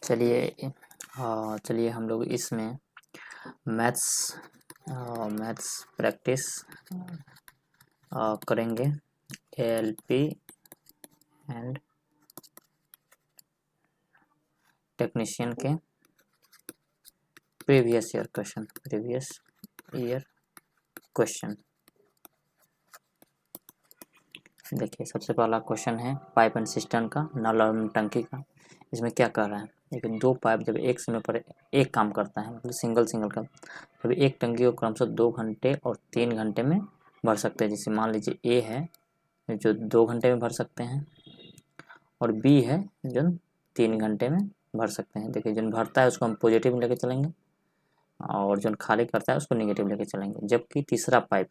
चलिए चलिए हम लोग इसमें मैथ्स प्रैक्टिस करेंगे एएलपी एंड टेक्नीशियन के प्रीवियस ईयर क्वेश्चन। देखिए सबसे पहला क्वेश्चन है पाइप एंड सिस्टम का, नल और टंकी का। इसमें क्या कर रहा है, देखिए दो पाइप जब एक समय पर एक काम करता है, मतलब सिंगल का, जब एक टंकी को क्रमशः 2 घंटे और 3 घंटे में भर सकते हैं। जैसे मान लीजिए ए है जो 2 घंटे में भर सकते हैं और बी है जो 3 घंटे में भर सकते हैं। देखिए जो भरता है उसको हम पॉजिटिव में लेके चलेंगे और जो खाली करता है उसको नेगेटिव लेके चलेंगे। जबकि तीसरा पाइप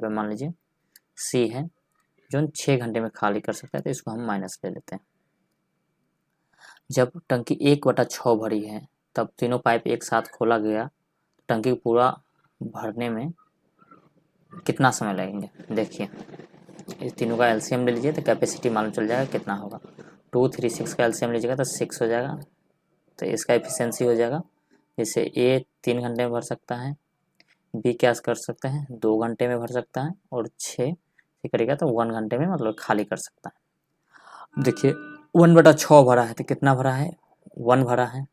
मान लीजिए सी है जो 6 घंटे में खाली कर सकता है, तो इसको हम माइनस ले लेते हैं। जब टंकी 1/6 भरी है तब तीनों पाइप एक साथ खोला गया, टंकी को पूरा भरने में कितना समय लगेंगे। देखिए इस तीनों का एलसीएम ले लीजिए तो कैपेसिटी मालूम चल जाएगा कितना होगा। 236 का एलसीएम लीजिएगा तो 6 हो जाएगा, तो इसका एफिशिएंसी हो जाएगा। जैसे ए 3 घंटे में भर सकता है, बी क्या कर सकते हैं 2 घंटे में भर सकता है और 6 करेगा तो 1 घंटे में मतलब खाली कर सकता है। देखिए 1/6 भरा है तो कितना भरा है 1 भरा है।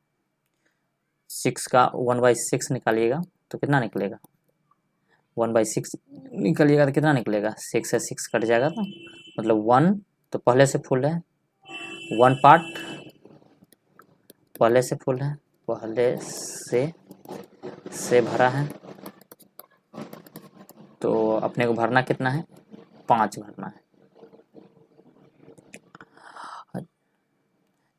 6 का 1/6 निकालिएगा तो कितना निकलेगा 1/6 निकालिएगा तो कितना निकलेगा 6 से 6 कट जाएगा, तो मतलब 1 तो पहले से फुल है, 1 पार्ट पहले से फुल है, पहले से भरा है, तो अपने को भरना कितना है 5 भरना है।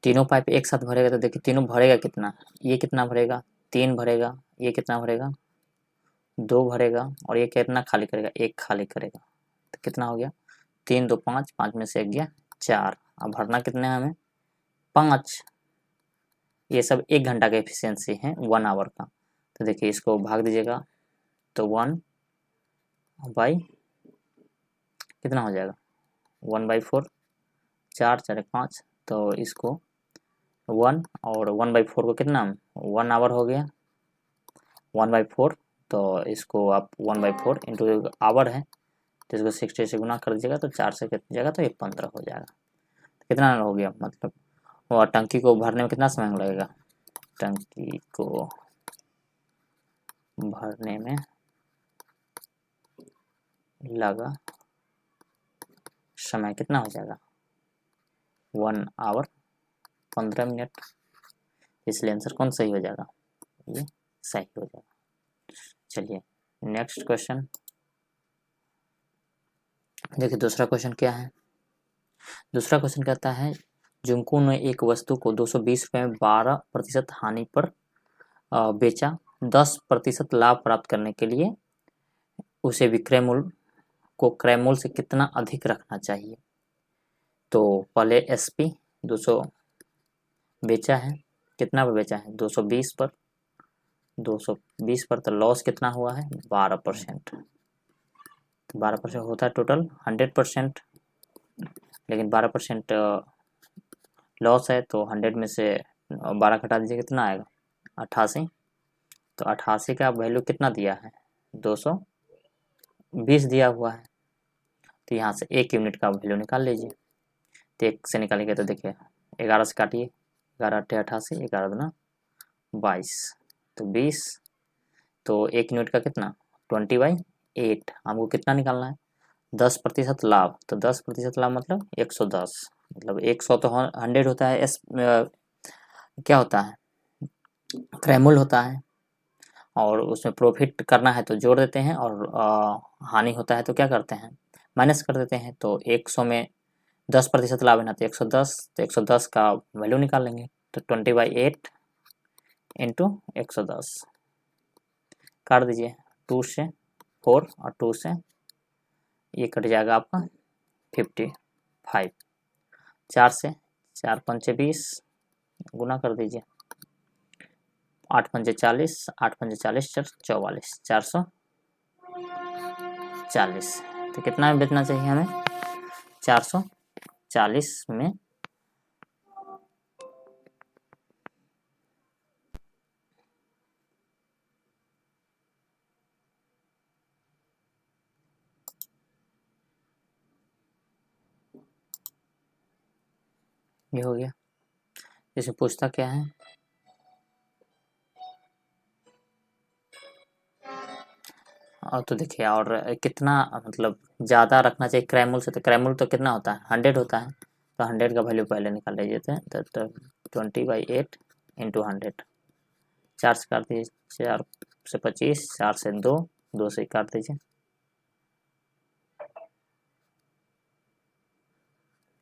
तीनों पाइप एक साथ भरेगा तो देखिए तीनों भरेगा कितना, ये कितना भरेगा 3 भरेगा, ये कितना भरेगा 2 भरेगा और ये कितना खाली करेगा 1 खाली करेगा, तो कितना हो गया 3 2 5, 5 में से 1 गया 4। अब भरना कितने है हमें 5। ये सब 1 घंटा का एफिशिएंसी है 1 आवर का। तो देखिए इसको भाग दीजिएगा तो 1 बाई कितना हो जाएगा 1/4, 4 4 5, तो इसको 1 और 1/4 को कितना 1 आवर हो गया 1/4, तो इसको आप 1/4 इंटू आवर है तो इसको 60 से गुना कर दीजिएगा तो 4 से कितना जाएगा तो ये 15 हो जाएगा। तो कितना हो गया मतलब, और टंकी को भरने में कितना समय लगेगा, टंकी को भरने में लगा समय कितना हो जाएगा 1 आवर 15 मिनट। इसलिए आंसर कौन सही हो जाएगा, ये सही हो जाएगा। चलिए नेक्स्ट क्वेश्चन देखिए। दूसरा क्वेश्चन क्या है, दूसरा क्वेश्चन कहता है जुंकू ने एक वस्तु को 220 रुपये में 12% हानि पर बेचा। 10% लाभ प्राप्त करने के लिए उसे विक्रय मूल्य को क्रय मूल्य से कितना अधिक रखना चाहिए। तो पहले एसपी 200 बेचा है, कितना पर बेचा है 220 पर, 220 पर, तो लॉस कितना हुआ है 12%। तो 12% होता है टोटल 100%, लेकिन 12% लॉस है तो 100 में से 12 घटा दीजिए कितना आएगा 88। तो 88 का वैल्यू कितना दिया है 220 दिया हुआ है, तो यहाँ से 1 यूनिट का वैल्यू निकाल लीजिए। तो 1 से निकालेंगे तो देखिए 11 से काटिए, 11 8 88, 11 दूना 22, तो 20, तो 1 यूनिट का कितना 20/8। हमको कितना निकालना है 10% लाभ, तो 10% लाभ मतलब 110, मतलब 100 तो 100 होता है क्या होता है क्रय मूल्य होता है, और उसमें प्रॉफिट करना है तो जोड़ देते हैं और हानि होता है तो क्या करते हैं माइनस कर देते हैं। तो 100 में 10% लाभ है ना, तो 110, तो 110 का वैल्यू निकाल लेंगे, तो 20/8 इंटू 110 काट दीजिए, 2 से 4 और 2 से ये कट जाएगा आपका 55, 4 से 4 पंचे 20 गुना कर दीजिए, 8 पंचे 40, 8 पंचे 40 44, 440। तो कितना में बेचना चाहिए हमें 440 में ये हो गया। इसमें पूछता क्या है, और तो देखिए और कितना मतलब ज़्यादा रखना चाहिए क्रैमुल से, तो क्रैमुल तो कितना होता है 100 होता है, तो 100 का वैल्यू पहले निकाल लीजिए। तो 20/8 × 100, 4 से काट दीजिए, 4 से 25, 4 से 2, 2 से काट दीजिए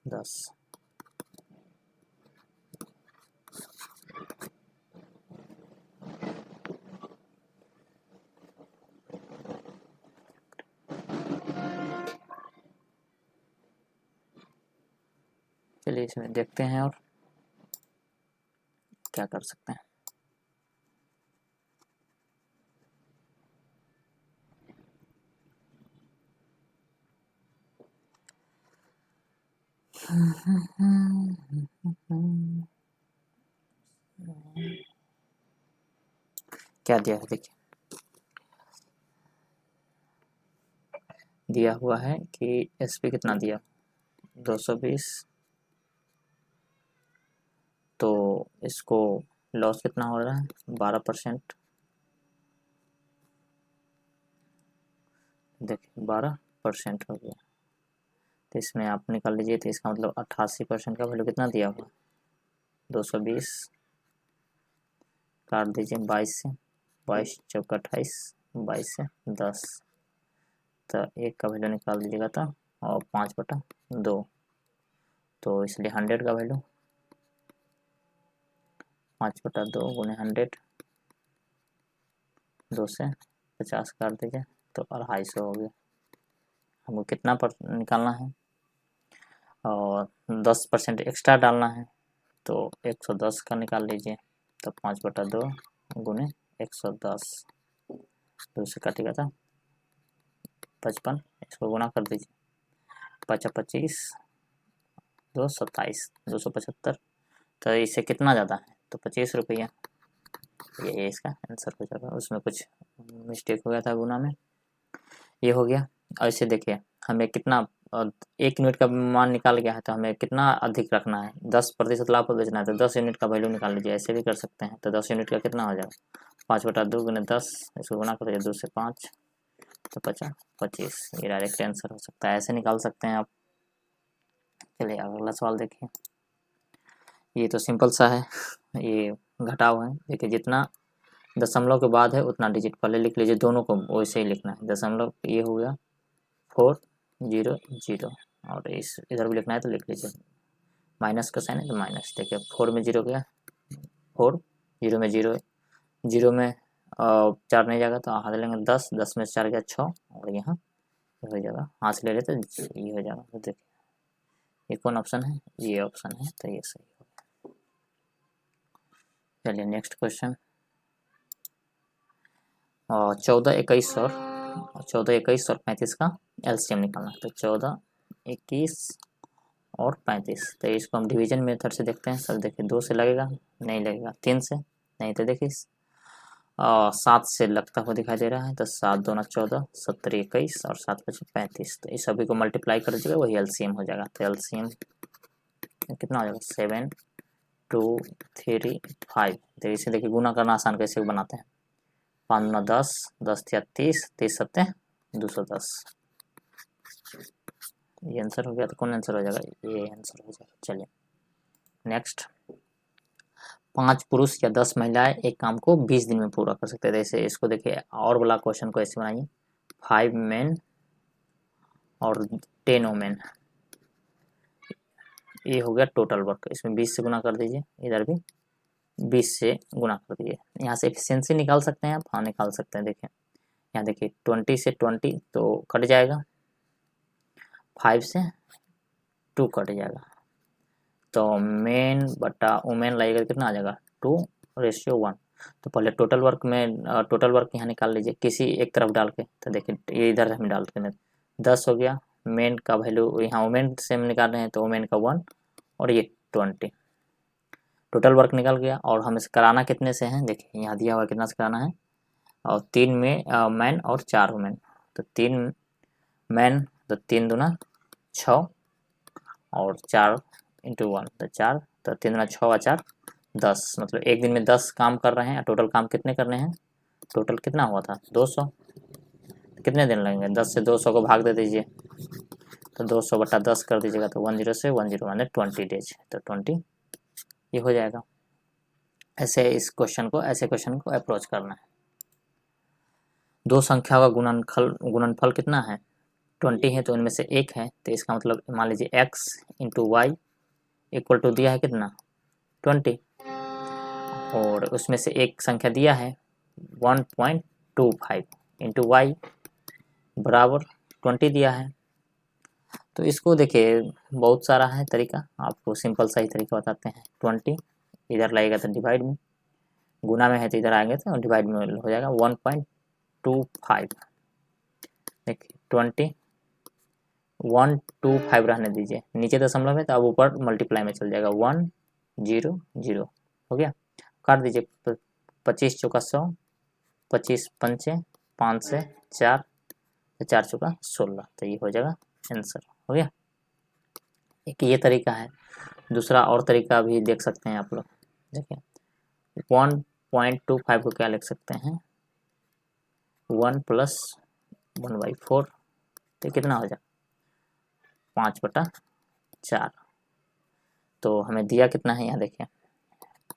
10। चलिए इसमें देखते हैं और क्या कर सकते हैं। क्या दिया है देखिए, दिया हुआ है कि SP कितना दिया 220, तो इसको लॉस कितना हो रहा है 12%, देखिए 12% हो गया। तो इसमें आप निकाल लीजिए, तो इसका मतलब 88% का वैल्यू कितना दिया हुआ 220 काट दीजिए 22 से, 22 चौका 28, 22 से 10, तो एक का वैल्यू निकाल दीजिएगा तो, और 5/2, तो इसलिए 100 का वैल्यू 5/2 गुने 100, 2 से 50 काट दीजिए, तो 250 हो गया। हमको कितना पर निकालना है, और 10% एक्स्ट्रा डालना है, तो 110 का निकाल लीजिए, तो 5/2 गुने 110, 2 से काटेगा था 55, इसको गुना कर दीजिए, 25, 2 27, 275, तो इससे कितना ज़्यादा है, तो 25 रुपया, ये इसका आंसर हो जाएगा। उसमें कुछ मिस्टेक हो गया था गुना में, ये हो गया। और इसे देखिए हमें कितना 1 यूनिट का मान निकाल गया है, तो हमें कितना अधिक रखना है, 10% लाभ पर बेचना है, तो 10 यूनिट का वैल्यू निकाल लीजिए, ऐसे भी कर सकते हैं। तो 10 यूनिट का कितना हो जाएगा 5/2 गुने 10, इसको गुना कर दीजिए 2 से 5, तो 50, 25, ये डायरेक्ट आंसर हो सकता है, ऐसे निकाल सकते हैं आप। चलिए अगला सवाल देखिए, ये तो सिंपल सा है, ये घटाव है। देखिए जितना दशमलव के बाद है उतना डिजिट पहले लिख लीजिए, दोनों को वैसे ही लिखना है। दशमलव ये हो गया 400, और इस इधर भी लिखना है तो लिख लीजिए, माइनस का साइन है तो माइनस। देखिए 4 में 0 गया 4, 0 में 0, 0 में 4 नहीं जाएगा तो हाथ लेंगे 10, 10 में 4 गया 6, और यहाँ हो जाएगा, हाथ से ले लेते ये हो जाएगा। तो देखिए ये कौन ऑप्शन है, ये ऑप्शन है, तो ये सही होगा। चलिए नेक्स्ट क्वेश्चन, 14, 21 और 35 का एलसीएम निकालना है। तो 14, 21 और 35, तो इसको हम डिवीजन मेथड से देखते हैं। सर देखिए 2 से लगेगा, नहीं लगेगा, 3 से नहीं, तो देखिए 7 से लगता हुआ दिखाई दे रहा है, तो 7 दूना 14, 17 21 और 7 5 35, तो इस सभी को मल्टीप्लाई कर दीजिएगा, वही एलसीएम हो जाएगा। तो एलसीएम कितना हो जाएगा 7 2 3 5। तो इसे देखिए गुना करना आसान कैसे बनाते हैं, 5 9 10, 10 30, 30 7 210, ये आंसर हो गया। तो कौन आंसर हो जाएगा, ये आंसर हो जाएगा। चलिए नेक्स्ट, 5 पुरुष या 10 महिलाएं एक काम को 20 दिन में पूरा कर सकते हैं। जैसे इसको देखिए और वाला क्वेश्चन को ऐसे बनाइए, 5 मेन और 10 वोमेन, ये हो गया टोटल वर्क। इसमें 20 से गुना कर दीजिए, इधर भी 20 से गुना कर दीजिए। यहाँ से एफिशिएंसी निकाल सकते हैं आप, हाँ निकाल सकते हैं। देखिए यहाँ देखिए 20 से 20 तो कट जाएगा, 5 से 2 कट जाएगा, तो मेन बटा वुमेन लगेगा कितना आ जाएगा 2:1। तो पहले टोटल वर्क में टोटल वर्क यहाँ निकाल लीजिए किसी एक तरफ डाल के, तो देखिए ये इधर हम डाल के 10 हो गया, मेन का वैल्यू यहाँ वुमेन से हम निकाल रहे हैं, तो वुमेन का 1 और ये 20, टोटल वर्क निकल गया। और हमें कराना कितने से हैं, देखिए यहाँ दिया हुआ कितना से कराना है, और 3 में मैन और 4 वुमेन, तो 3 मैन, तो 3 दूना 6 और 4 इंटू 1 तो 4, तो 3 गुना 6 व 4 10, मतलब एक दिन में 10 काम कर रहे हैं। टोटल काम कितने करने हैं, टोटल कितना हुआ था 200, कितने दिन लगेंगे, 10 से 200 को भाग दे दीजिए, तो 200 बटा 10 कर दीजिएगा, तो 10 से 10 माने 20 डेज, तो 20 ये हो जाएगा। ऐसे इस क्वेश्चन को, ऐसे क्वेश्चन को अप्रोच करना है। दो संख्या का गुणनफल कितना है 20 है, तो इनमें से एक है, तो इसका मतलब मान लीजिए x into y equal to दिया है कितना 20, और उसमें से एक संख्या दिया है 1.25 इंटू वाई बराबर 20 दिया है। तो इसको देखिए बहुत सारा है तरीका, आपको सिंपल सा ही तरीका बताते हैं। 20 इधर लगेगा तो डिवाइड में, गुना में है तो इधर आएंगे तो डिवाइड में हो जाएगा 1.25। देखिए 20 125 रहने दीजिए, नीचे दशमलव है तो अब ऊपर मल्टीप्लाई में चल जाएगा 100 हो गया। काट दीजिए 25 चौका 100, 25 पंचे 5 से 4, 4 चौका 16, तो ये हो जाएगा आंसर हो गया। एक ये तरीका है। दूसरा और तरीका भी देख सकते हैं आप लोग। देखिए 1.25 को क्या लिख सकते हैं 1 प्लस 1/4, तो कितना हो जाएगा 5/4। तो हमें दिया कितना है यहाँ देखिए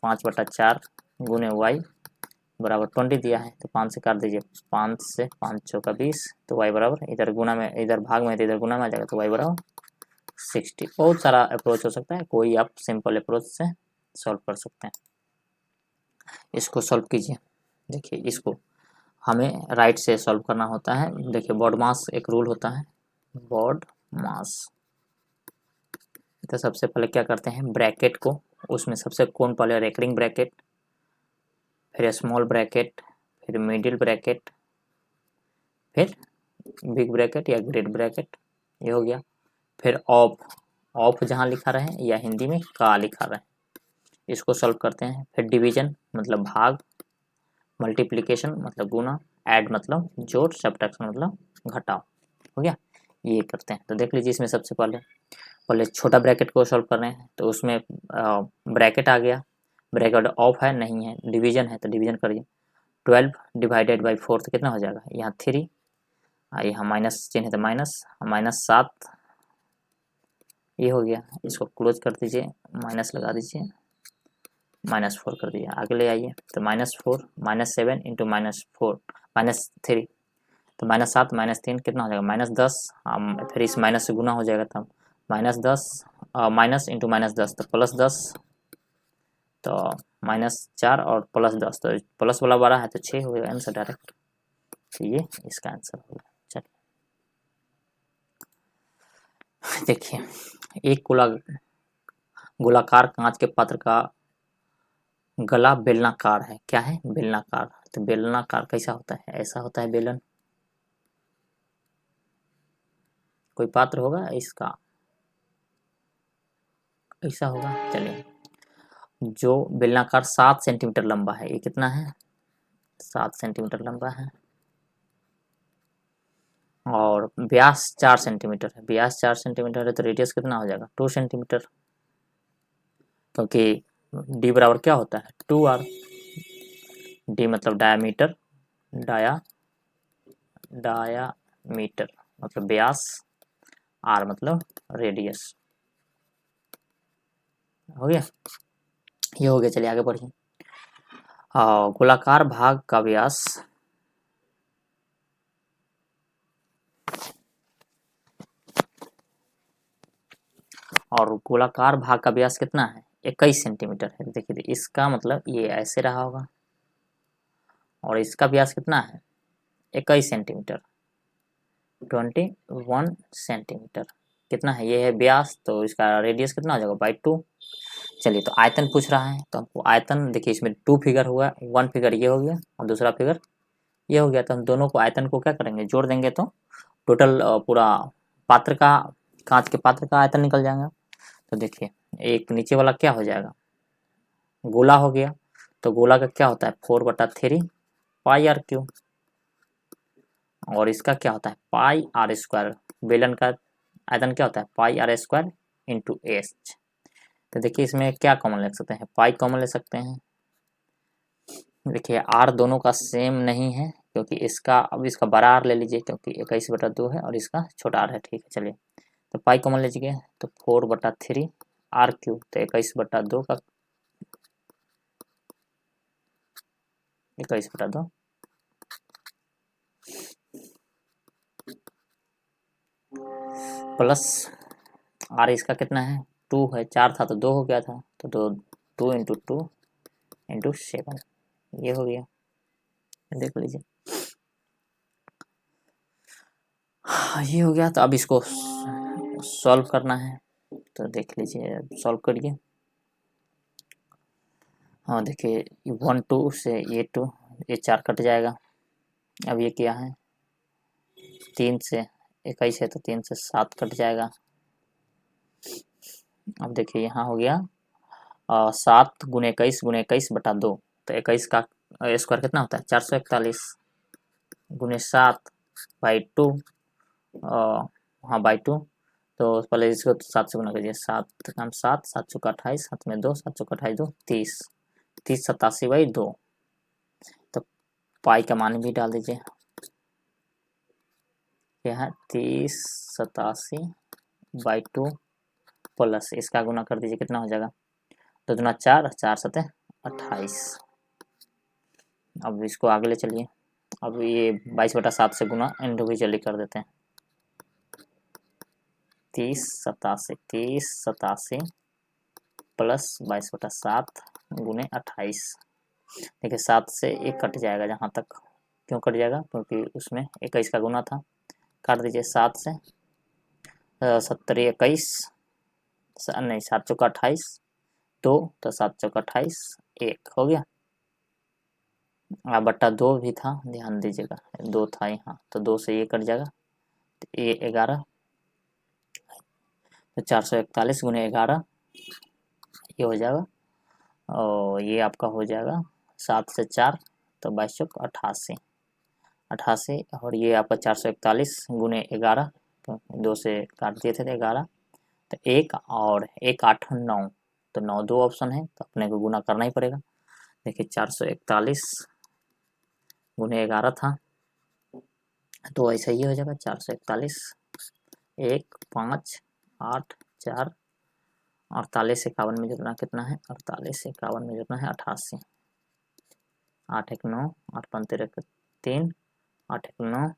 5/4 गुने वाई बराबर 20 दिया है, तो 5 से काट दीजिए, 5 से 5 चौका 20, तो वाई बराबर इधर गुना में, इधर भाग में तो इधर गुना में आ जाएगा, तो वाई बराबर 60। बहुत सारा अप्रोच हो सकता है, कोई आप सिंपल अप्रोच से सॉल्व कर सकते हैं। इसको सॉल्व कीजिए। देखिए इसको हमें राइट से सॉल्व करना होता है। देखिए बॉड मास एक रूल होता है, बॉड मास। तो सबसे पहले क्या करते हैं ब्रैकेट को, उसमें सबसे कौन पहले रेकरिंग ब्रैकेट, फिर स्मॉल ब्रैकेट, फिर मिडिल ब्रैकेट, फिर बिग ब्रैकेट या ग्रेट ब्रैकेट, ये हो गया। फिर ऑफ जहाँ लिखा रहे या हिंदी में का लिखा रहे, इसको सॉल्व करते हैं। फिर डिवीजन मतलब भाग, मल्टीप्लिकेशन मतलब गुना, ऐड मतलब जोड़, सब्ट्रैक्शन मतलब घटाव, हो गया। ये करते हैं। तो देख लीजिए इसमें सबसे पहले छोटा ब्रैकेट को सॉल्व कर रहे हैं, तो उसमें ब्रैकेट आ गया, ब्रैकेट ऑफ है नहीं है, डिवीजन है तो डिवीजन करिए। 12 डिवाइडेड बाई 4 तो कितना हो जाएगा, यहाँ 3, यहाँ माइनस चिन्ह है तो -7, ये हो गया। इसको क्लोज कर दीजिए, माइनस लगा दीजिए, -4 कर दीजिए, आगे ले आइए, तो -4 -7 इंटू -4 -3, तो -7 -3 कितना हो जाएगा -10, फिर इस माइनस से गुना हो जाएगा, तब -10 माइनस इंटू -10 तो +10, तो -4 और +10, तो प्लस वाला 12 है तो 6 हो गया आंसर डायरेक्ट। तो ये इसका आंसर होगा। चलिए देखिए एक गोलाकार कांच के पात्र का गला बेलनाकार है। क्या है बेलनाकार, तो बेलनाकार कैसा होता है, ऐसा होता है बेलन, कोई पात्र होगा इसका ऐसा होगा। चलिए जो बेलनाकार 7 सेंटीमीटर लंबा है, ये कितना है 7 सेंटीमीटर लंबा है, और व्यास 4 सेंटीमीटर है। व्यास 4 सेंटीमीटर है तो रेडियस कितना हो जाएगा 2 सेंटीमीटर, क्योंकि डी बराबर क्या होता है 2r। डी मतलब डायामीटर, डायामीटर मतलब व्यास, आर मतलब रेडियस, हो गया। ये हो गया। चलिए आगे बढ़िए। गोलाकार भाग का व्यास और गोलाकार भाग का व्यास कितना है 21 सेंटीमीटर है। देखिए इसका मतलब ये ऐसे रहा होगा, और इसका व्यास कितना है 21 सेंटीमीटर, 21 सेंटीमीटर कितना है, ये है व्यास, तो इसका रेडियस कितना हो जाएगा /2। चलिए तो आयतन पूछ रहा है, तो हमको आयतन देखिए इसमें 2 फिगर हुआ, 1 फिगर ये हो गया और दूसरा फिगर ये हो गया, तो हम दोनों को आयतन को क्या करेंगे जोड़ देंगे, तो टोटल पूरा पात्र का, कांच के पात्र का आयतन निकल जाएगा। तो देखिए एक नीचे वाला क्या हो जाएगा गोला हो गया, तो गोला का क्या होता है 4/3 πr3, और इसका क्या होता है πr²। बेलन का आयतन क्या होता है πr² इंटू एच। तो देखिए इसमें क्या कॉमन ले सकते हैं, पाई कॉमन ले सकते हैं। देखिए आर दोनों का सेम नहीं है, क्योंकि इसका, अब इसका बड़ा आर ले लीजिए क्योंकि 21/2 है और इसका छोटा आर है। ठीक है चलिए, तो पाई कॉमन लीजिए तो 4/3 आर क्यूब, तो 21/2 का 21/2 प्लस आर इसका कितना है 2 है, 4 था तो 2 हो गया था, तो 2 इंटू 2 इंटू 7 ये हो गया। देख लीजिए ये हो गया। तो अब इसको सॉल्व करना है, तो देख लीजिए सॉल्व करिए। हाँ देखिए 1 2 से ये 2, ये 4 कट जाएगा। अब ये क्या है 3 से 21 है तो 3 से 7 कट जाएगा। अब देखिए यहाँ हो गया 7 गुने 21/2, तो 21 का स्क्वायर कितना होता है 441 गुने 7/2, हाँ बाई 2। तो पहले इसको 7 से गुना करिए, 7 काम 7, 7 चौका 28, 7 में 2, 7 चौका 28 2, 30, 30 87/2। तो पाई का मान भी डाल दीजिए, यह है 30 87/2 प्लस इसका गुना कर दीजिए, कितना हो जाएगा 2 दूना 4, 4 7 28। अब इसको आगे ले चलिए, अब ये 22/7 से गुना इंडिविजुअली कर देते हैं, 30 87 प्लस 22/7 गुने 28। देखिए 7 से 1 कट जाएगा जहाँ तक, क्यों कट जाएगा क्योंकि उसमें 21 का गुना था। काट दीजिए 7 से 70 21 नहीं 7 चौका 28 2, तो 7 चौका 28 1 हो गया। बट्टा 2 भी था, ध्यान दीजिएगा 2 था यहाँ, तो 2 से ये कट जाएगा, तो ये 11, तो 441 गुने 11 ये हो जाएगा, और ये आपका हो जाएगा 7 से 4 तो 22 चौक 88 88, और ये आपका 441 गुने 11, तो 2 से काट दिए थे तो 11, तो 1 और 1 8 9, तो 9 2 ऑप्शन है तो अपने को गुना करना ही पड़ेगा। देखिए 441 गुने 11 था, तो ऐसा ही हो जाएगा 441 1 5 8 4 48 51 में जुड़ना कितना है 48 51 में जुड़ना है 88, 8 1 9 8 5 13 3 8 1 9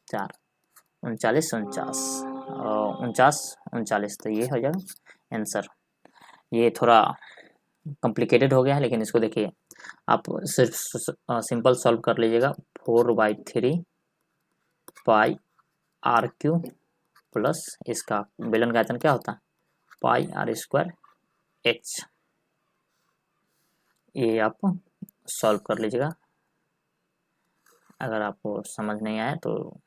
4 39 39, तो ये हो जाएगा आंसर। ये थोड़ा कॉम्प्लिकेटेड हो गया है, लेकिन इसको देखिए आप सिर्फ सिंपल सॉल्व कर लीजिएगा। 4/3 पाई आर क्यू प्लस इसका बेलन का आयतन क्या होता है पाई आर स्क्वायर एच, ये आप सॉल्व कर लीजिएगा। अगर आपको समझ नहीं आया तो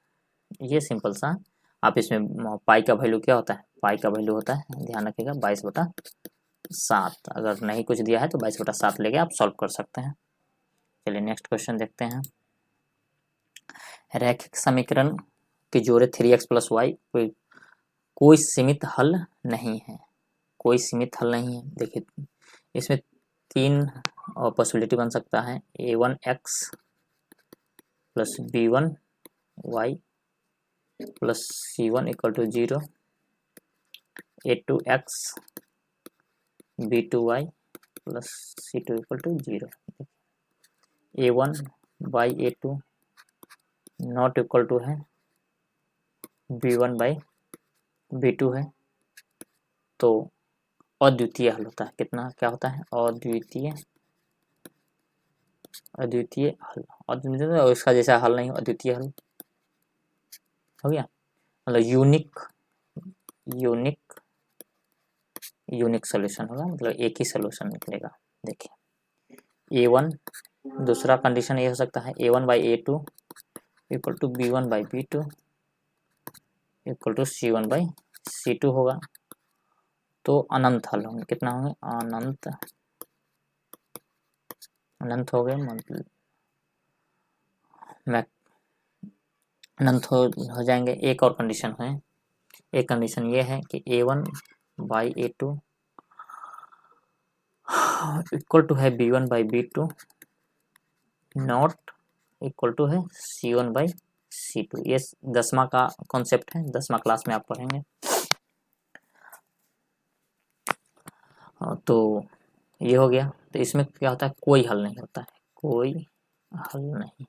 ये सिंपल सा, आप इसमें पाई का वैल्यू क्या होता है, पाई का वैल्यू होता है ध्यान रखिएगा 22/7। अगर नहीं कुछ दिया है तो 22/7 लेके आप सॉल्व कर सकते हैं। चलिए नेक्स्ट क्वेश्चन देखते हैं। रैखिक समीकरण के जोड़े 3x + y कोई सीमित हल नहीं है, कोई सीमित हल नहीं है। देखिए इसमें 3 पॉसिबिलिटी बन सकता है, a1x + b1y + c1 = 0, a2x b2y + c2 = 0, a1/a2 not equal to है b1/b2 है, तो अद्वितीय हल होता है। कितना क्या होता है अद्वितीय हल, अद्वितीय इसका जैसा हल नहीं हो, अद्वितीय हल हो गया, मतलब यूनिक सोल्यूशन होगा, मतलब एक ही सोल्यूशन निकलेगा। देखिए a1, दूसरा कंडीशन ये हो सकता है a1/a2 = b1/b2 = c1/c2 होगा, तो अनंत हल होंगे। कितना होंगे अनंत हो गए, मतलब अनंत हो जाएंगे। एक और कंडीशन है, एक कंडीशन ये है कि a1/a2 इक्वल टू है B1 by B2 not equal to है C1 बाई C2। ये 10वां का कॉन्सेप्ट है, 10वां क्लास में आप पढ़ेंगे। तो ये हो गया। तो इसमें क्या होता है, कोई हल नहीं होता है, कोई हल नहीं।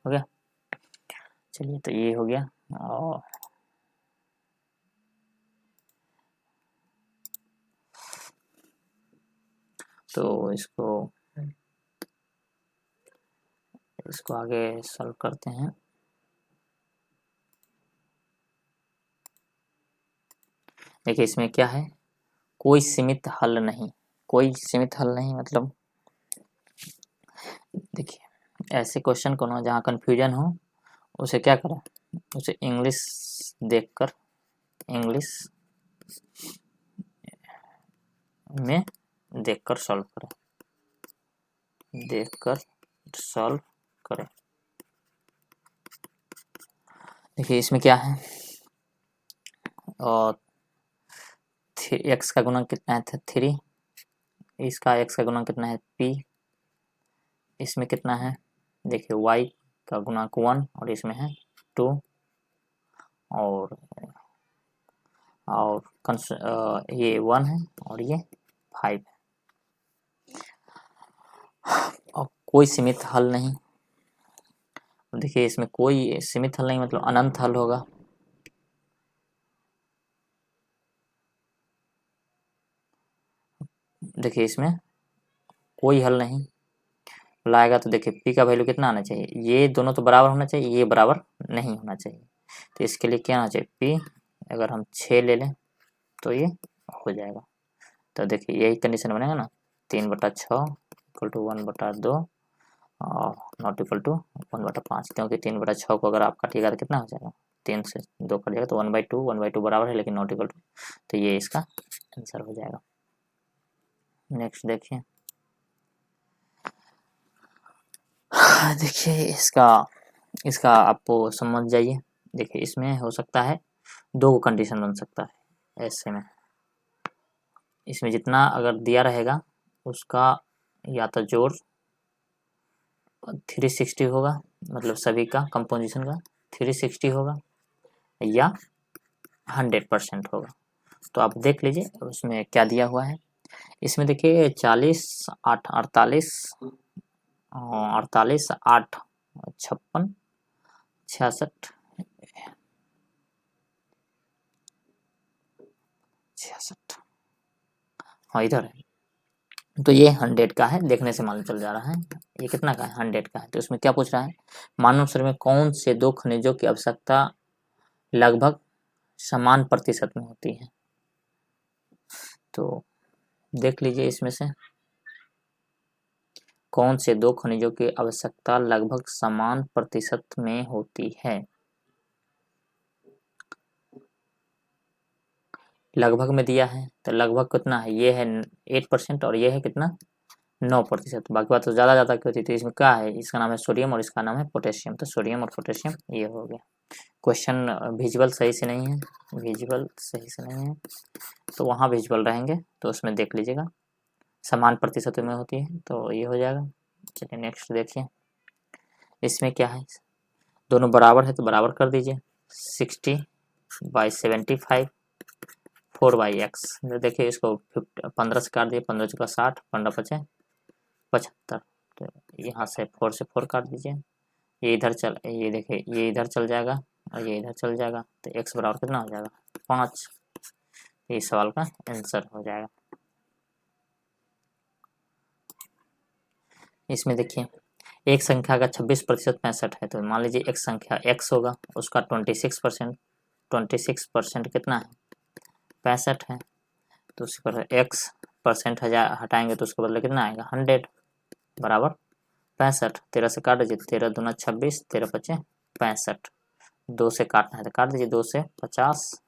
हो गया, चलिए तो ये हो गया। और तो इसको आगे सॉल्व करते हैं। देखिए इसमें क्या है, कोई सीमित हल नहीं। कोई सीमित हल नहीं मतलब देखिए ऐसे क्वेश्चन को ना जहाँ कन्फ्यूजन हो उसे क्या करें, उसे इंग्लिश देखकर, इंग्लिश में देखकर सॉल्व करें, देखकर सॉल्व करें। देखिए इसमें क्या है, और एक्स का गुणा कितना है 3, इसका एक्स का गुणा कितना है p, इसमें कितना है देखिए y का गुणांक 1 और इसमें है 2, और ये 1 है और ये 5 है। और कोई सीमित हल नहीं। देखिए इसमें कोई सीमित हल नहीं मतलब अनंत हल होगा। देखिए इसमें कोई हल नहीं लाएगा तो देखिए p का वैल्यू कितना आना चाहिए, ये दोनों तो बराबर होना चाहिए, ये बराबर नहीं होना चाहिए। तो इसके लिए क्या आना चाहिए, p अगर हम 6 ले लें तो ये हो जाएगा। तो देखिए यही कंडीशन बनेगा ना, 3/6 इक्वल टू 1/2 और नॉट इक्वल टू 1/5, क्योंकि 3/6 को अगर आप काटिएगा तो कितना हो जाएगा, 3 से 2 कट जाएगा तो 1/2 बराबर है लेकिन नॉट इक्वल टू, तो ये इसका आंसर हो जाएगा। नेक्स्ट देखिए, देखिए इसका आपको समझ जाइए। देखिए इसमें हो सकता है 2 कंडीशन बन सकता है ऐसे में, इसमें जितना अगर दिया रहेगा उसका या तो जोड़ 360 होगा, मतलब सभी का कंपोजिशन का 360 होगा या 100% होगा। तो आप देख लीजिए उसमें क्या दिया हुआ है। इसमें देखिए 40 8 48 48 8 56 66 66, हाँ इधर है। तो ये 100 का है, देखने से मालूम चल जा रहा है ये कितना का है, 100 का है। तो इसमें क्या पूछ रहा है, मानव शरीर में कौन से 2 खनिजों की आवश्यकता लगभग समान प्रतिशत में होती है। तो देख लीजिए इसमें से कौन से 2 खनिजों की आवश्यकता लगभग समान प्रतिशत में होती है। लगभग में दिया है तो लगभग कितना है, ये है 8% और ये है कितना 9%। बाकी बात तो ज़्यादा ज़्यादा की होती है। तो इसमें क्या है, इसका नाम है सोडियम और इसका नाम है पोटेशियम। तो सोडियम और पोटेशियम ये हो गया। क्वेश्चन विजुअल सही से नहीं है, विजुअल सही से नहीं है तो वहाँ विजुअल रहेंगे तो उसमें देख लीजिएगा समान प्रतिशत में होती है तो ये हो जाएगा। चलिए नेक्स्ट देखिए, इसमें क्या है, दोनों बराबर है तो बराबर कर दीजिए, 60/75 4/x। देखिए इसको 15 से काट दिए, 15 चौका 60, 15×5 75। तो यहाँ से 4 से 4 काट दीजिए, ये इधर चल, ये देखिए ये इधर चल जाएगा और ये इधर चल जाएगा तो x बराबर कितना हो जाएगा 5। ये सवाल का आंसर हो जाएगा। इसमें देखिए एक संख्या का 26% 65 है, तो मान लीजिए एक संख्या x होगा उसका 26%, 26% कितना है 65 है। तो उसी पर x परसेंट हटाएंगे तो उसके बदले कितना आएगा 100 बराबर 65। 13 से काट दीजिए, 13 दूना 26, 13×5 65। 2 से काटना है तो काट दीजिए, 2 से 50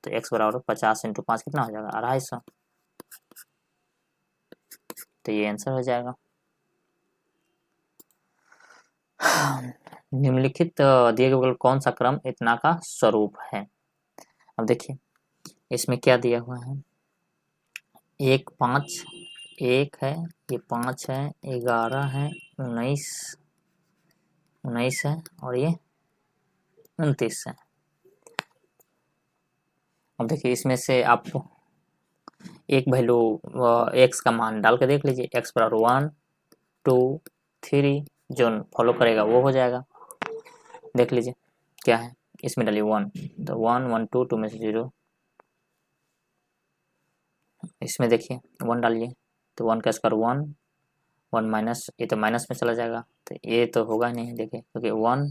तो x बराबर 50 × 5 कितना हो जाएगा 250। तो ये आंसर हो जाएगा। निम्नलिखित दिए गए कौन सा क्रम इतना का स्वरूप है। अब देखिए इसमें क्या दिया हुआ है, 1 5 1 है, ये 5 है, 11 है, 19 है और ये 29 है। अब देखिए इसमें से आप एक वैल्यू एक्स का मान डाल के देख लीजिए, एक्स बराबर 1 2 3 जो फॉलो करेगा वो हो जाएगा। देख लीजिए क्या है, इसमें डालिए 1, तो 1 1 2 2 में से 0, इसमें देखिए 1 डालिए तो 1 का स्क्वायर 1, 1 माइनस, ये तो माइनस में चला जाएगा, तो ये तो होगा नहीं, देखिए क्योंकि 1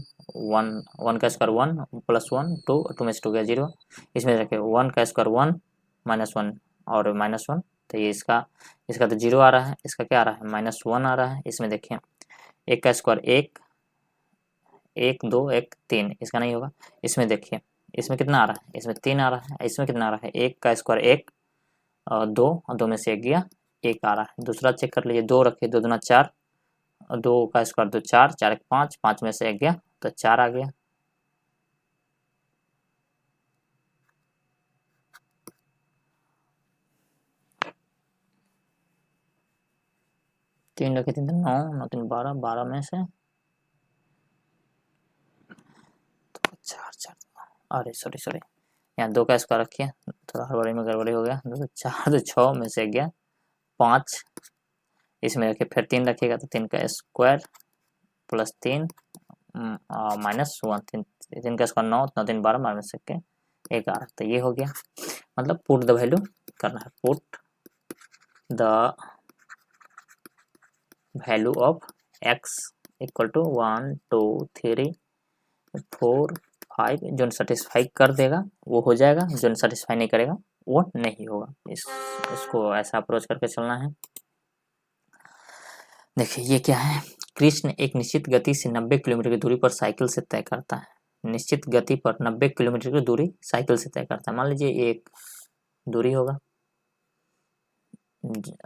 1 1 का स्क्वायर 1 प्लस 1 2 2 में से 2 गया 0, इसमें देखिए 1 का स्क्वायर 1 माइनस 1 और माइनस 1, तो ये इसका तो 0 आ रहा है, इसका क्या आ रहा है -1 आ रहा है। इसमें देखिए 1 का स्क्वायर 1 1 2 1 3, इसका नहीं होगा। इसमें देखिए इसमें कितना आ रहा है, इसमें 3 आ रहा है, इसमें कितना आ रहा है 1 का स्क्वायर 1 और 2 और 2 में से 1 गया 1 आ रहा है। दूसरा चेक कर लीजिए, 2 रखिए, 2 दूना 4 और 2 का स्क्वायर 2 4 4 1 5, 5 में से 1 गया तो 4 आ गया। तीन रखे 3 9 9 3 12, 12 में से तो 4 4, अरे सॉरी यहाँ 2 का स्क्वायर रखिए, थोड़ा हड़बड़ी में गड़बड़ी हो गया, 2 4 तो 6 में से 1 गया 5, इसमें रखिए फिर 3 रखिएगा तो 3 का स्क्वायर प्लस 3 माइनस 1, 3 का स्क्वायर 9 9 3 12 माइनस 1 11, तो ये हो गया। मतलब पुट द वैल्यू करना है, put the value of x equal to 1 2 3 4 5, जो सेटिस्फाई कर देगा वो हो जाएगा, जो सेटिस्फाई नहीं करेगा वो नहीं होगा। इसको ऐसा अप्रोच करके चलना है। देखिए ये क्या है, कृष्ण एक निश्चित गति से 90 किलोमीटर की दूरी पर साइकिल से तय करता है। निश्चित गति पर 90 किलोमीटर की दूरी साइकिल से तय करता है। मान लीजिए एक दूरी होगा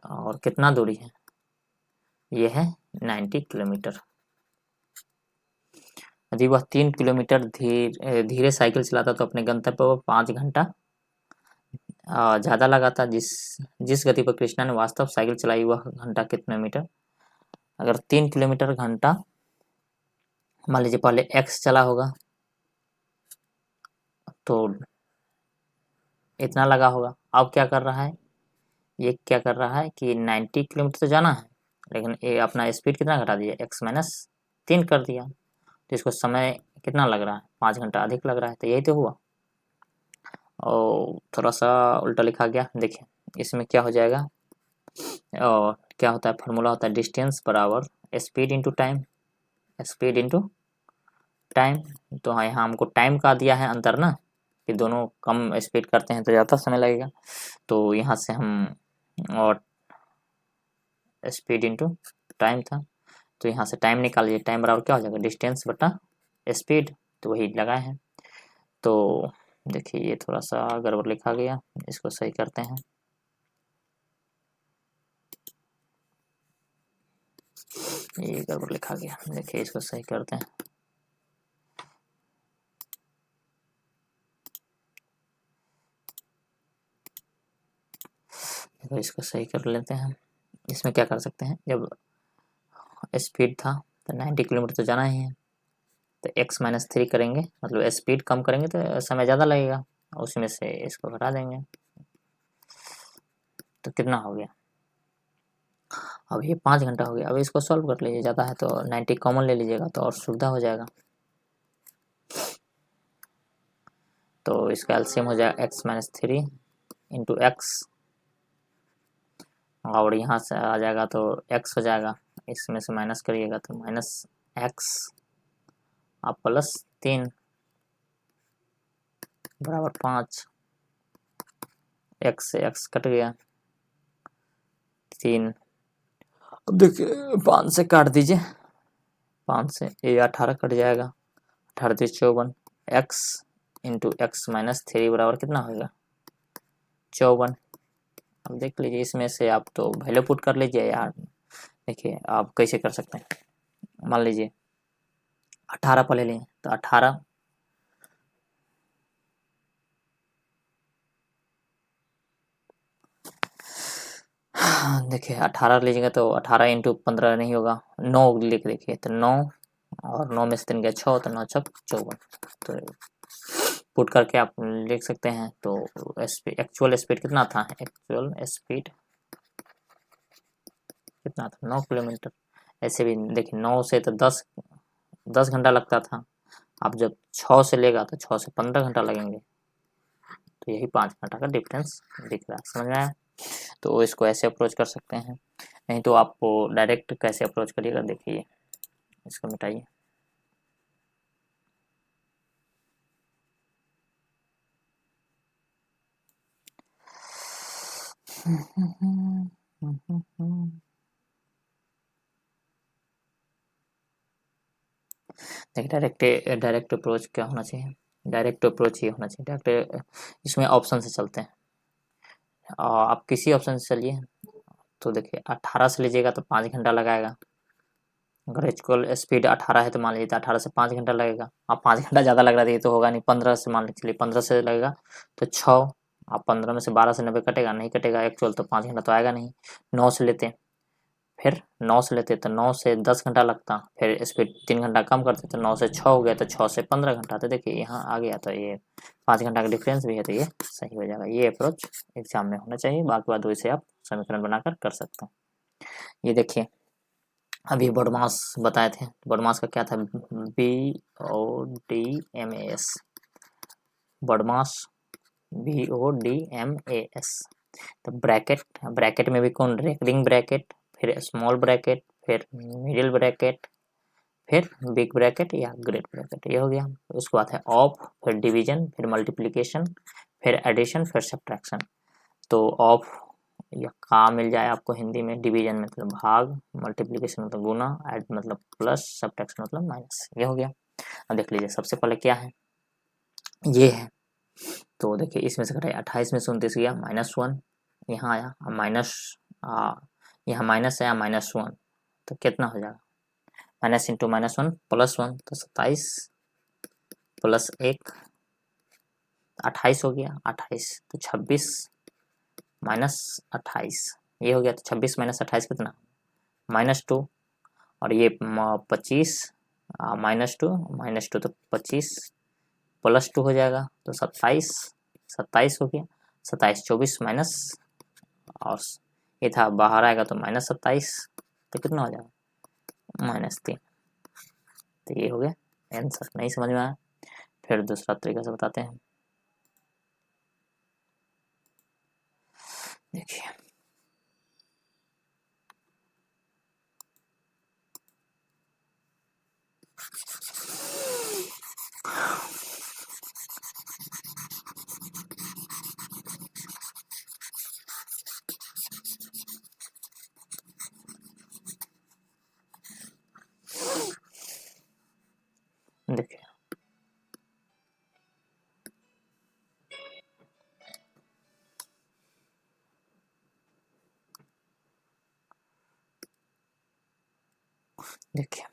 और कितना दूरी है, ये है 90 किलोमीटर। यदि वह 3 किलोमीटर धीरे साइकिल चलाता तो अपने गंतव्य पर 5 घंटा ज़्यादा लगा था। जिस गति पर कृष्णा ने वास्तव साइकिल चलाई वह घंटा कितने मीटर। अगर 3 किलोमीटर घंटा, मान लीजिए पहले x चला होगा तो इतना लगा होगा। अब क्या कर रहा है, ये क्या कर रहा है कि 90 किलोमीटर तो जाना है, लेकिन ये अपना स्पीड कितना घटा दिया, x माइनस 3 कर दिया, तो इसको समय कितना लग रहा है, 5 घंटा अधिक लग रहा है, तो यही तो हुआ। और थोड़ा सा उल्टा लिखा गया, देखिए इसमें क्या हो जाएगा, और क्या होता है, फार्मूला होता है डिस्टेंस बराबर speed into time, speed into time. तो हाँ यहाँ हमको टाइम का दिया है अंतर ना, कि दोनों कम स्पीड करते हैं तो ज़्यादा समय लगेगा, तो यहाँ से हम और स्पीड इंटू टाइम था, तो यहाँ से टाइम निकालिए, टाइम बराबर क्या हो जाएगा डिस्टेंस बटा स्पीड, तो वही लगाए हैं। तो देखिए ये थोड़ा सा गड़बड़ लिखा गया, इसको सही करते हैं। ये गड़बड़ लिखा गया, देखिए इसको सही करते हैं। देखो इसको सही कर लेते हैं। इसमें क्या कर सकते हैं, जब स्पीड था तो 90 किलोमीटर तो जाना ही है, तो x माइनस 3 करेंगे, मतलब स्पीड कम करेंगे तो समय ज़्यादा लगेगा, उसमें से इसको घटा देंगे तो कितना हो गया, अब ये 5 घंटा हो गया। अब इसको सॉल्व कर लीजिए, ज़्यादा है तो 90 कॉमन ले लीजिएगा तो और सुविधा हो जाएगा। तो इसका एलसीएम हो जाएगा x माइनस 3 इंटू एक्स, और यहाँ से आ जाएगा तो x हो जाएगा, इसमें से माइनस करिएगा तो माइनस एक्स आप प्लस 3 बराबर 5, x से x कट गया 3, अब देखिए 5 से काट दीजिए, 5 से ये 18 कट जाएगा, 18 3 54, x इंटू एक्स माइनस 3 बराबर कितना होगा 54। अब देख लीजिए इसमें से आप तो वैल्यू पुट कर लीजिए यार। देखिए आप कैसे कर सकते हैं, मान लीजिए 18 पहले लें तो 18 देखिए 18 लीजिएगा तो 18 इंटू 15 नहीं होगा, 9 लिख देखिए तो 9 और 9 में से 3 गया 6 तो 9 छक 54। तो पुट करके आप लिख सकते हैं। तो एक्चुअल स्पीड कितना था, एक्चुअल स्पीड कितना था 9 किलोमीटर। ऐसे भी देखिए 9 से तो 10 घंटा लगता था, अब जब 6 से लेगा तो 6 से 15 घंटा लगेंगे, तो यही 5 घंटा का डिफरेंस दिख रहा है। समझ में आया? तो इसको ऐसे अप्रोच कर सकते हैं, नहीं तो आपको डायरेक्ट कैसे अप्रोच करिएगा देखिए, इसको मिटाइए। देखिए डायरेक्ट अप्रोच क्या होना चाहिए, डायरेक्ट अप्रोच ये होना चाहिए। डायरेक्ट इसमें ऑप्शन से चलते हैं, आप किसी ऑप्शन से चलिए। तो देखिए 18 से लीजिएगा तो 5 घंटा लगाएगा, अगर एक्चुअल स्पीड 18 है तो मान लीजिए 18 से 5 घंटा लगेगा। आप 5 घंटा ज़्यादा लग रहा है तो होगा नहीं, 15 से मान लीजिए 15 से लगेगा तो 6, आप 15 में से 12 से 90 कटेगा, नहीं कटेगा एक्चुअल, तो 5 घंटा तो आएगा नहीं। 9 से लेते हैं, फिर 9 से लेते तो 9 से 10 घंटा लगता, फिर स्पीड 3 घंटा कम करते तो 9 से 6 हो गया, तो 6 से 15 घंटा। तो देखिए यहाँ आ गया, तो ये 5 घंटा का डिफरेंस भी है, तो ये सही हो जाएगा। ये अप्रोच एग्जाम में होना चाहिए, बाकी बात वैसे आप समीकरण बनाकर कर सकते हैं। ये देखिए अभी बॉडमास बताए थे, बॉडमास का क्या था, BODMAS, बॉडमास BODMAS। तो ब्रैकेट में भी कौन, रिंग ब्रैकेट, फिर स्मॉल ब्रैकेट, फिर मिडिल ब्रैकेट, फिर बिग ब्रैकेट या ग्रेट ब्रैकेट, ये हो गया। उसके बाद है ऑफ, फिर डिवीजन, फिर मल्टीप्लिकेशन, फिर एडिशन, फिर सब्ट्रैक्शन। तो ऑफ या का मिल जाए आपको हिंदी में, डिवीजन मतलब भाग, मल्टीप्लिकेशन मतलब गुना, ऐड मतलब प्लस, सब्ट्रैक्शन मतलब माइनस, ये हो गया। अब देख लीजिए सबसे पहले क्या है, ये है। तो देखिए इसमें से घटाइए, 28 में से 29 गया -1, यहाँ आया माइनस, यहाँ माइनस आया -1, तो कितना हो जाएगा, माइनस इंटू -1 +1, तो 27 प्लस 1 28 हो गया, 28 तो 26 -28, ये हो गया। तो 26 -28 कितना, -2, और ये 25 -2 तो 25 +2 हो जाएगा, तो 27 हो गया। 27 24 माइनस, और ये था बाहर आएगा तो -27, तो कितना हो जाएगा -3। तो ये हो गया आंसर। नहीं समझ में आया, फिर दूसरा तरीका से बताते हैं। देखिए देखिए देखिए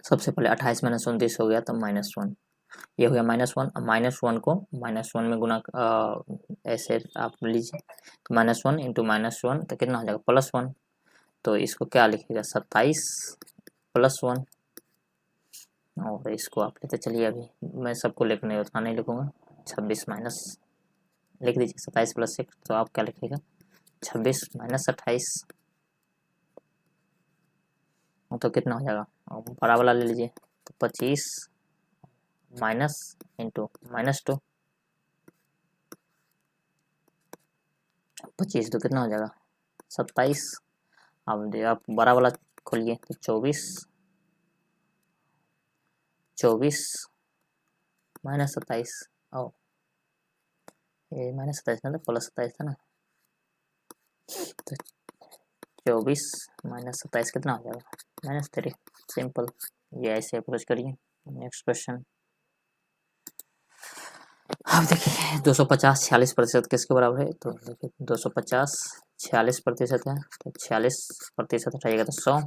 सबसे पहले 28 - 29 हो गया, तो -1, ये हो गया -1। अब -1 को -1 में गुना, ऐसे आप लीजिए, तो -1 इंटू -1 तो कितना हो जाएगा +1, तो इसको क्या लिखिएगा 27 +1, और इसको आप लेते चलिए, अभी मैं सबको लिखने उतना नहीं लिखूंगा, 26 माइनस लिख दीजिए, 27 + 1, तो आप क्या लिखिएगा 26 - 28, तो कितना हो जाएगा, बड़ा वाला ले लीजिए, तो 25 माइनस इंटू -2, 25 तो कितना हो जाएगा 27। अब आप बड़ा वाला खोलिए, तो 24 -27, ओ ये -27 ना, तो +27 था ना, तो 24 -27 कितना हो जाएगा -3। सिंपल, ये ऐसे अप्रोच करिए। नेक्स्ट क्वेश्चन, अब देखिए 250 46% किसके बराबर है, तो देखिए 250 46% है, तो 46% हटाइएगा तो 100,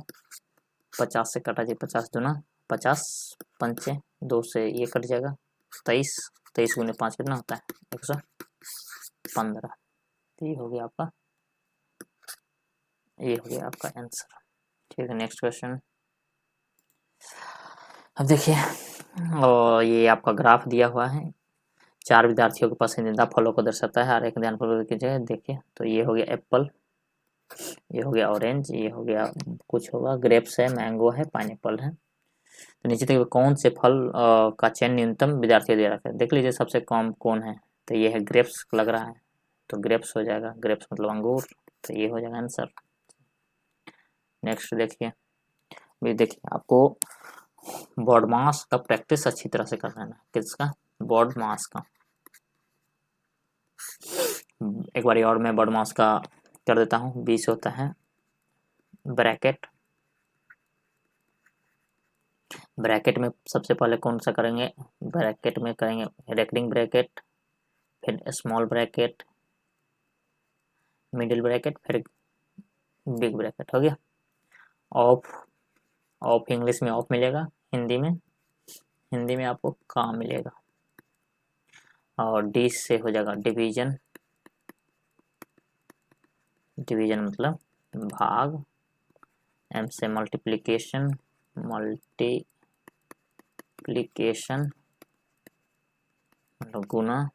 50 से कटा जी 50 दूना 50, 5 2 से ये कट जाएगा 23, 23 गुने 5 कितना होता है 115। ये हो गया आपका ये हो गया आपका आंसर। ठीक है, नेक्स्ट क्वेश्चन। अब देखिए, और ये आपका ग्राफ दिया हुआ है, 4 विद्यार्थियों के पसंदीदा फलों को दर्शाता है। और एक ध्यानपूर्वक कीजिए, देखिए तो ये हो गया एप्पल, ये हो गया ऑरेंज, ये हो गया कुछ होगा ग्रेप्स है, मैंगो है, पाइनएप्पल है। तो नीचे देखिए कौन से फल का चयन न्यूनतम विद्यार्थी दे रखा है। देख लीजिए सबसे कम कौन है, तो ये है ग्रेप्स लग रहा है, तो ग्रेप्स हो जाएगा, ग्रेप्स मतलब अंगूर, तो ये हो जाएगा आंसर। नेक्स्ट देखिए, भी देखिए आपको बॉड मास का प्रैक्टिस अच्छी तरह से करना है। किसका? बॉड मास का। एक बार और मैं बॉड मास का कर देता हूँ। 20 होता है ब्रैकेट, ब्रैकेट में सबसे पहले कौन सा करेंगे, ब्रैकेट में करेंगे रेकरिंग ब्रैकेट, फिर स्मॉल ब्रैकेट, मिडिल ब्रैकेट, फिर बिग ब्रैकेट। हो गया। ऑफ, ऑफ इंग्लिश में ऑफ मिलेगा, हिंदी में आपको का मिलेगा। और डी से हो जाएगा डिवीजन, डिवीजन मतलब भाग, एम से मल्टीप्लिकेशन, मल्टीप्लिकेशन मतलब गुना,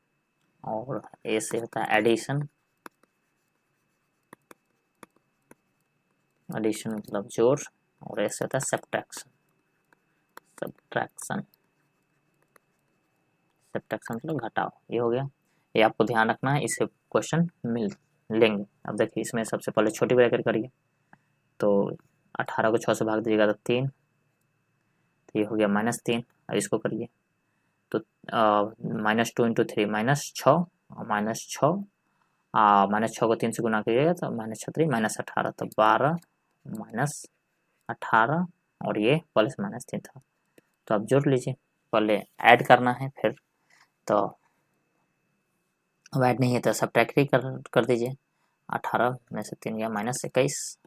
और ए से होता है एडिशन, एडिशन मतलब जोड़, और ए से होता है सब्ट्रैक्शन, सब्ट्रैक्शन, सब्ट्रैक्शन मतलब घटाव। ये हो गया, ये आपको ध्यान रखना है, इससे क्वेश्चन मिल लेंगे। अब देखिए इसमें सबसे पहले छोटी ब्रैकेट करिए, तो 18 को 6 से भाग दीजिएगा तो 3, तो ये हो गया -3। अब इसको करिए तो -2 × 3 -6, और -6 को 3 से गुना करिएगा तो -6 -18, तो 12 -18, और ये प्लस -3 था, तो आप जोड़ लीजिए। पहले ऐड करना है, फिर तो अब ऐड नहीं है तो सब्ट्रैक्ट ही कर दीजिए। 18 में से 3 गया -21,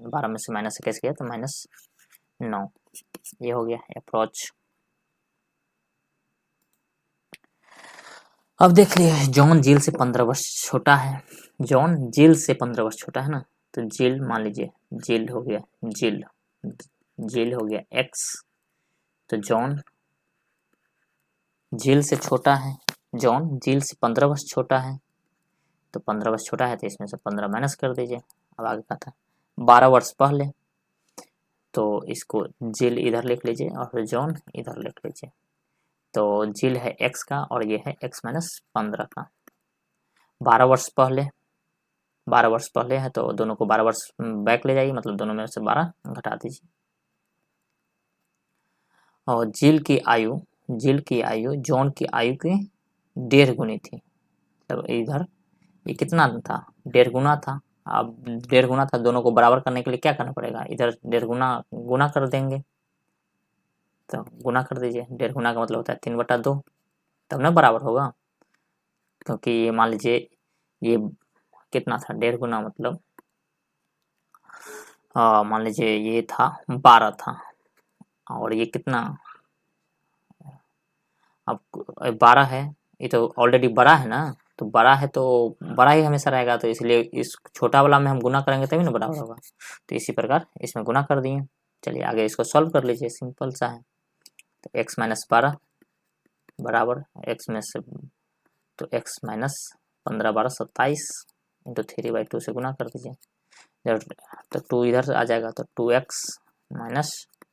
12 में से -21 गया तो -9। ये हो गया अप्रोच। अब देख लिए जॉन जिल से 15 वर्ष छोटा है, जॉन जिल से 15 वर्ष छोटा है ना, तो जिल मान लीजिए, जिल हो गया, जिल जिल हो गया x, तो जॉन जिल से छोटा है, जॉन जिल से 15 वर्ष छोटा है, तो 15 वर्ष छोटा है तो इसमें से 15 माइनस कर दीजिए। अब आगे का था 12 वर्ष पहले, तो इसको जिल इधर लिख लीजिए और फिर जॉन इधर लिख लीजिए, तो जिल है x का और ये है x - 15 का। 12 वर्ष पहले, 12 वर्ष पहले है तो दोनों को 12 वर्ष बैक ले जाइए, मतलब दोनों में से 12 घटा दीजिए। और जिल की आयु जॉन की आयु की 1.5 गुनी थी, तो इधर ये कितना था, 1.5 गुना था। अब 1.5 गुना था, दोनों को बराबर करने के लिए क्या करना पड़ेगा, इधर 1.5 गुना कर देंगे, तो गुना कर दीजिए। 1.5 गुना का मतलब होता है 3/2, तब ना बराबर होगा, क्योंकि ये मान लीजिए ये कितना था, 1.5 गुना मतलब मान लीजिए ये था 12 था, और ये कितना, अब 12 है, ये तो ऑलरेडी बड़ा है ना, तो बड़ा है तो बड़ा ही हमेशा रहेगा, तो इसलिए इस छोटा वाला में हम गुना करेंगे तभी ना बराबर होगा, तो इसी प्रकार इसमें गुना कर दिए। चलिए आगे इसको सॉल्व कर लीजिए, सिंपल सा है। तो x - 12 बराबर x में से, तो x - 15 12 27 इंटू 3/2 से गुना कर दीजिए, तो 2 इधर आ जाएगा, तो 2x -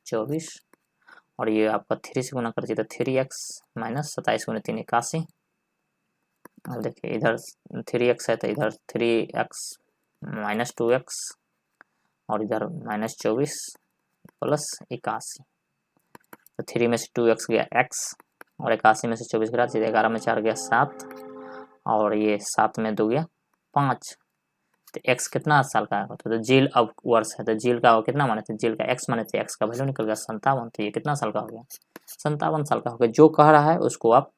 24, और ये आपका 3 से गुना कर दीजिए, तो 3x - 27 × 3 81। अब देखिए इधर 3x है तो इधर 3x - 2x, और इधर -24 प्लस 81, तो 3 में से 2x गया x, और 81 में से 24 गिरा दीजिए, 11 में 4 गया 7, और ये 7 में 2 गया 5, तो x कितना साल का आएगा, तो जिल अब वर्ष है, तो जिल का कितना माने थे, जिल का x माने थे, x का वैल्यू निकल गया 57, तो ये कितना साल का हो गया, 57 साल का हो गया। जो कह रहा है उसको आप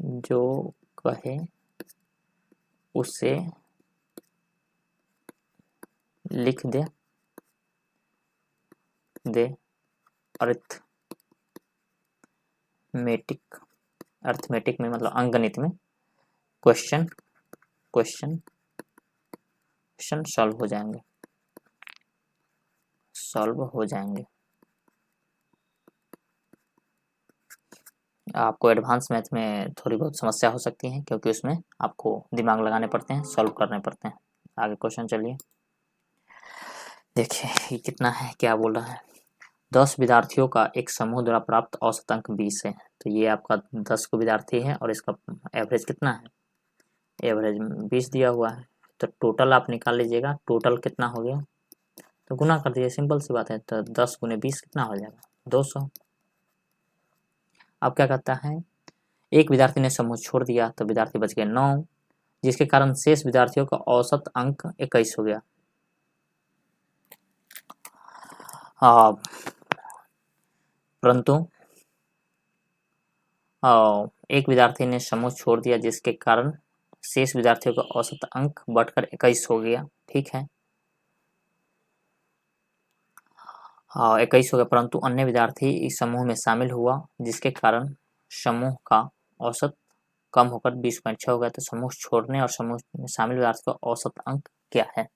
जो कहे उसे लिख दे अर्थमेटिक में मतलब अंकगणित में क्वेश्चन क्वेश्चन सॉल्व हो जाएंगे, सॉल्व हो जाएंगे। आपको एडवांस मैथ में थोड़ी बहुत समस्या हो सकती है, क्योंकि उसमें आपको दिमाग लगाने पड़ते हैं, सॉल्व करने पड़ते हैं। आगे क्वेश्चन चलिए, देखिए ये कितना है, क्या बोल रहा है। 10 विद्यार्थियों का एक समूह द्वारा प्राप्त औसत अंक 20 है। तो ये आपका 10 को विद्यार्थी है और इसका एवरेज कितना है, एवरेज 20 दिया हुआ है। तो टोटल आप निकाल लीजिएगा, टोटल कितना हो गया, तो गुना कर दीजिए, सिंपल सी बात है। तो 10 गुने 20 कितना हो जाएगा, 200। अब क्या कहता है, एक विद्यार्थी ने समूह छोड़ दिया तो विद्यार्थी बच गए 9, जिसके कारण शेष विद्यार्थियों का औसत अंक 21 हो गया। परंतु एक विद्यार्थी ने समूह छोड़ दिया जिसके कारण शेष विद्यार्थियों का औसत अंक बढ़कर 21 हो गया, ठीक है। 21 हो गया, परंतु अन्य विद्यार्थी इस समूह में शामिल हुआ जिसके कारण समूह का औसत कम होकर 20.6 हो गया। तो समूह छोड़ने और समूह में शामिल विद्यार्थी का औसत अंक क्या है।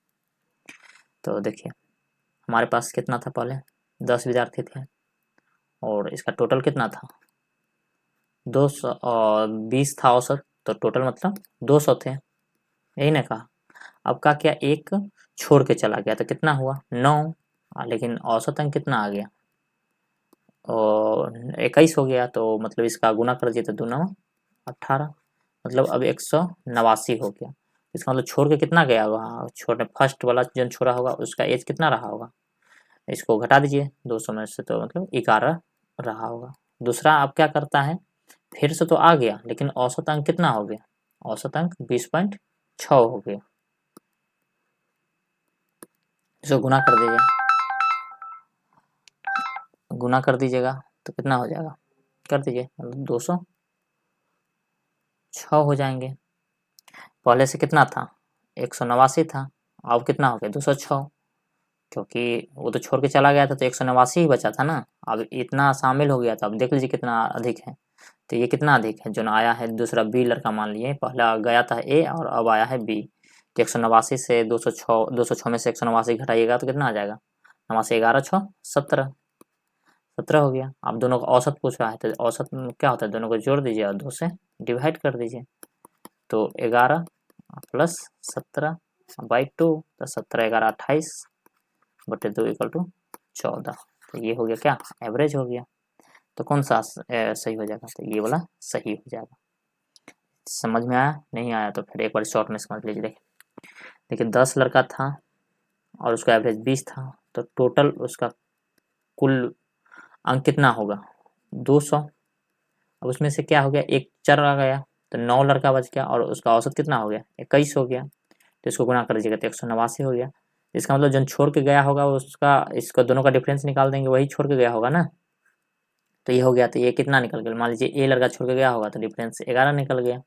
तो देखिए हमारे पास कितना था, पहले 10 विद्यार्थी थे और इसका टोटल कितना था, 200 और 20 था औसत, तो टोटल मतलब 200 थे, यही ना कहा। अब का क्या, एक छोड़ के चला गया तो कितना हुआ 9, लेकिन औसत अंक कितना आ गया और 21 हो गया। तो मतलब इसका गुना कर दिया तो 2 9 18, मतलब अब 189 हो गया। इसका मतलब छोड़ के कितना गया होगा, छोड़ने फर्स्ट वाला जो छोड़ा होगा उसका एज कितना रहा होगा, इसको घटा दीजिए 200 में से, तो मतलब 11 रहा होगा। दूसरा अब क्या करता है, फिर से तो आ गया लेकिन औसत अंक कितना हो गया, औसत अंक 20.6 हो गया। इसको गुना कर दीजिए, गुना कर दीजिएगा तो कितना हो जाएगा, कर दीजिए, मतलब 206 हो जाएंगे। पहले से कितना था, 189 था, अब कितना हो गया 206, क्योंकि वो तो छोड़ के चला गया था तो 189 ही बचा था ना। अब इतना शामिल हो गया था, अब देख लीजिए कितना अधिक है। तो ये कितना अधिक है, जो आया है दूसरा बी लड़का, मान लिए पहला गया था ए और अब आया है बी। तो 189 से 206 में से 189 घटाइएगा तो कितना आ जाएगा, 89 11 6 17, 17 हो गया। अब दोनों का औसत पूछ रहा है तो औसत क्या होता है, दोनों को जोड़ दीजिए और 2 से डिवाइड कर दीजिए। तो 11 प्लस 17/2, तो 17 11 28 बटे 2 इक्वल टू 14। तो ये हो गया क्या, एवरेज हो गया। तो कौन सा सही हो जाएगा, तो ये वाला सही हो जाएगा। समझ में आया, नहीं आया तो फिर एक बार शॉर्ट में समझ लीजिए। देखिए 10 लड़का था और उसका एवरेज 20 था, तो टोटल उसका कुल अंक कितना होगा 200। अब उसमें से क्या हो गया, एक चला गया तो 9 लड़का बच गया और उसका औसत कितना हो गया 21 हो गया। तो इसको गुना कर दीजिएगा तो 189 हो गया। इसका मतलब जो छोड़ के गया होगा उसका, इसका दोनों का डिफरेंस निकाल देंगे, वही छोड़ के गया होगा ना। तो ये हो गया, तो ये कितना निकल गया, मान लीजिए ए लड़का छोड़ के गया होगा तो डिफरेंस 11 निकल गया।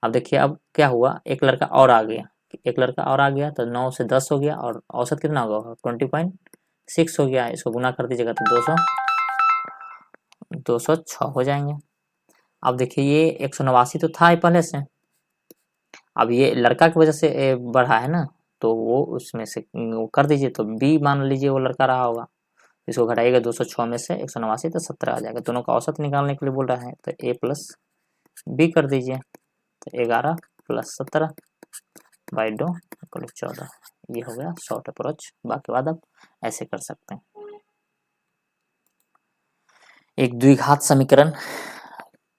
अब देखिए अब क्या हुआ, एक लड़का और आ गया, एक लड़का और आ गया तो 9 से 10 हो गया और औसत कितना होगा 20.6 हो गया। इसको गुना कर दीजिएगा तो 206 हो जाएंगे। अब देखिए ये 189 तो था ही पहले से, अब ये लड़का की वजह से बढ़ा है ना, तो वो उसमें से वो कर दीजिए, तो बी मान लीजिए वो लड़का रहा होगा। इसको घटाइएगा 206 में से 189 तो 17 आ जाएगा। दोनों का औसत निकालने के लिए बोल रहा है तो ए प्लस बी कर दीजिए, तो 11 प्लस 17/2 इक्वल 14। ये हो गया शॉर्ट अप्रोच। बाकी बाद आप ऐसे कर सकते हैं। एक द्विघात समीकरण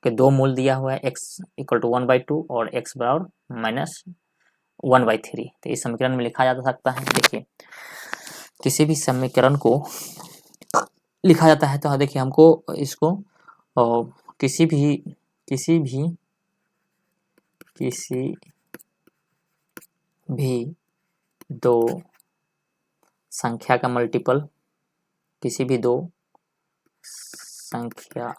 के दो मूल दिया हुआ है, x इक्वल टू 1/2 और x बराबर -1/3। तो इस समीकरण में लिखा जा सकता है, देखिए किसी भी समीकरण को लिखा जाता है तो देखिए हमको इसको किसी भी किसी भी किसी भी दो संख्या का मल्टीपल, किसी भी दो संख्या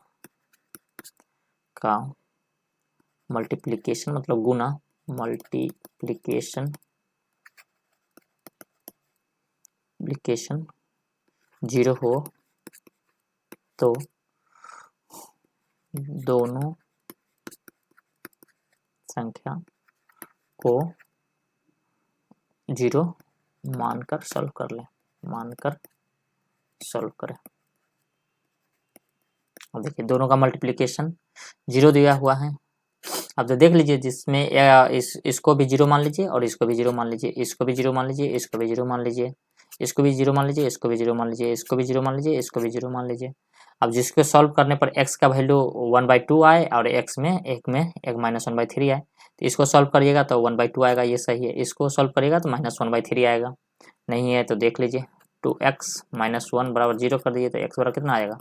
का मल्टीप्लिकेशन मतलब गुना, मल्टीप्लिकेशन 0 हो तो दोनों संख्या को 0 मानकर सॉल्व कर लें, मानकर सॉल्व करें। अब देखिए दोनों का मल्टीप्लिकेशन 0 दिया हुआ है। अब तो देख लीजिए जिसमें इसको भी 0 मान लीजिए और इसको भी 0 मान लीजिए, इसको भी 0 मान लीजिए, इसको भी 0 मान लीजिए, इसको भी 0 मान लीजिए, इसको भी 0 मान लीजिए, इसको भी 0 मान लीजिए, इसको भी 0 मान लीजिए। अब जिसको सॉल्व करने पर x का वैल्यू 1/2 आए और x में एक -1/3 आए, तो इसको सॉल्व करिएगा तो 1/2 आएगा, ये सही है। इसको सॉल्व करिएगा तो -1/3 आएगा। नहीं है तो देख लीजिए 2x - 1 बराबर 0 कर दीजिए तो x बराबर कितना आएगा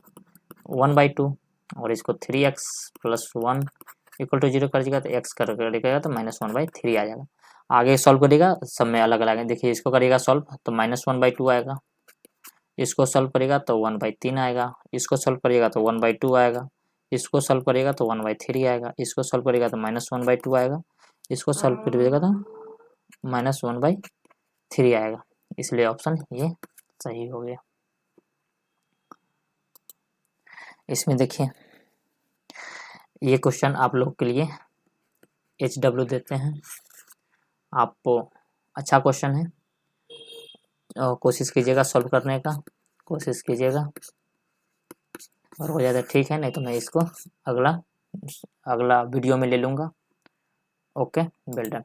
1/2, और इसको 3x + 1 इक्वल टू 0 कर दीजिएगा तो x करिएगा तो -1/3 आ जाएगा। आगे सॉल्व करिएगा सब में अलग अलग है। देखिए इसको करिएगा सॉल्व तो -1/2 आएगा, इसको सॉल्व करिएगा तो 1/3 आएगा, इसको सॉल्व करिएगा तो 1/2 आएगा, इसको सॉल्व करिएगा तो 1/3 आएगा, इसको सॉल्व करिएगा तो -1/2 आएगा, इसको सॉल्व करिएगा तो -1/3 आएगा। इसलिए ऑप्शन ये सही हो गया। इसमें देखिए ये क्वेश्चन आप लोग के लिए HW देते हैं, आपको अच्छा क्वेश्चन है और कोशिश कीजिएगा सॉल्व करने का, कोशिश कीजिएगा और हो जाए तो ठीक है, नहीं तो मैं इसको अगला वीडियो में ले लूँगा। Okay, well done.